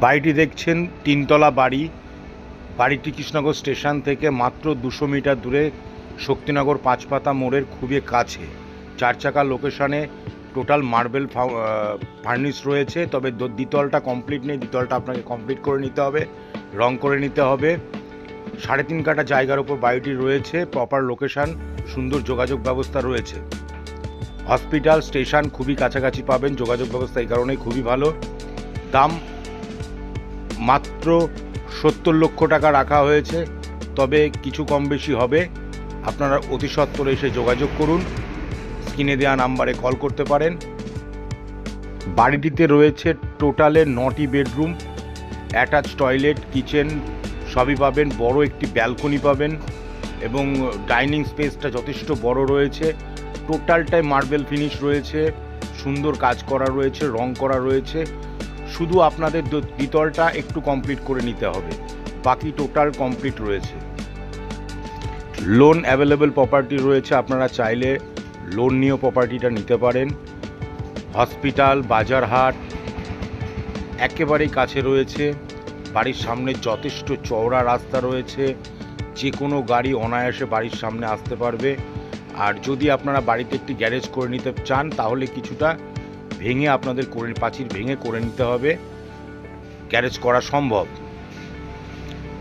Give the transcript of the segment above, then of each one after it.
বাড়িটি দেখছেন তিনতলা বাড়ি। বাড়িটি কৃষ্ণনগর স্টেশন থেকে মাত্র 200 মিটার দূরে, শক্তিনগর পাঁচপাতা মোড়ের খুবই কাছে। 4 চাকার লোকেশনে, টোটাল মার্বেল ফার্নিশ রয়েছে। তবে দ্বিতলটা কমপ্লিট নেই, দ্বিতলটা আপনাকে কমপ্লিট করে নিতে হবে, রং করে নিতে হবে। 3.5 কাঠা জায়গার উপর বাড়িটি রয়েছে। প্রপার লোকেশন, সুন্দর যোগাযোগ ব্যবস্থা রয়েছে। হসপিটাল, স্টেশন খুবই কাছাকাছি পাবেন। যোগাযোগ ব্যবস্থা এই কারণেই খুবই ভালো। দাম মাত্র 70 লক্ষ টাকা রাখা হয়েছে, তবে কিছু কম বেশি হবে। আপনারা অতি সত্বর এসে যোগাযোগ করুন। স্ক্রিনে দেওয়া নাম্বারে কল করতে পারেন। বাড়িটিতে রয়েছে টোটালে 9টি বেডরুম, অ্যাটাচ টয়লেট, কিচেন সবই পাবেন। বড় একটি ব্যালকনি পাবেন এবং ডাইনিং স্পেসটা যথেষ্ট বড় রয়েছে। টোটালটাই মার্বেল ফিনিশ রয়েছে, সুন্দর কাজ করা রয়েছে, রং করা রয়েছে। শুধু আপনাদের দ্বিতলটা একটু কমপ্লিট করে নিতে হবে, বাকি টোটাল কমপ্লিট রয়েছে। লোন অ্যাভেলেবেল প্রপার্টি রয়েছে, আপনারা চাইলে লোন নিয়েও প্রপার্টিটা নিতে পারেন। হসপিটাল, বাজারহাট একেবারেই কাছে রয়েছে। বাড়ির সামনে যথেষ্ট চওড়া রাস্তা রয়েছে, যে কোনো গাড়ি অনায়াসে বাড়ির সামনে আসতে পারবে। আর যদি আপনারা বাড়িতে একটি গ্যারেজ করে নিতে চান, তাহলে কিছুটা ভেঙে আপনাদের প্রাচীর ভেঙে করে নিতে হবে, গ্যারেজ করা সম্ভব।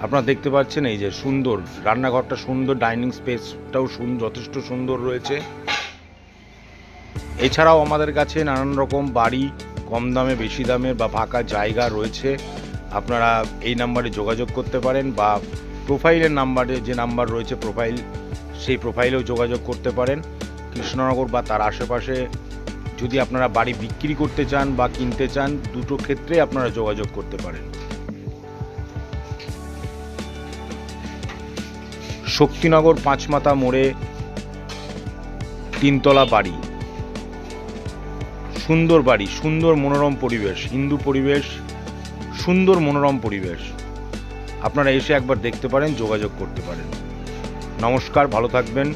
আপনারা দেখতে পাচ্ছেন এই যে সুন্দর রান্নাঘরটা, সুন্দর ডাইনিং স্পেসটাও যথেষ্ট সুন্দর রয়েছে। এছাড়াও আমাদের কাছে নানান রকম বাড়ি, কম দামে, বেশি দামে বা ফাঁকা জায়গা রয়েছে। আপনারা এই নাম্বারে যোগাযোগ করতে পারেন, বা প্রোফাইলের নাম্বারে যে নাম্বার রয়েছে প্রোফাইল, সেই প্রোফাইলেও যোগাযোগ করতে পারেন। কৃষ্ণনগর বা তার আশেপাশে যদি আপনারা বাড়ি বিক্রি করতে চান বা কিনতে চান, দুটো ক্ষেত্রে আপনারা যোগাযোগ করতে পারেন। শক্তিনগর পাঁচমাথা মোড়ে তিনতলা বাড়ি, সুন্দর বাড়ি, সুন্দর মনোরম পরিবেশ, হিন্দু পরিবেশ, সুন্দর মনোরম পরিবেশ। আপনারা এসে একবার দেখতে পারেন, যোগাযোগ করতে পারেন। নমস্কার, ভালো থাকবেন।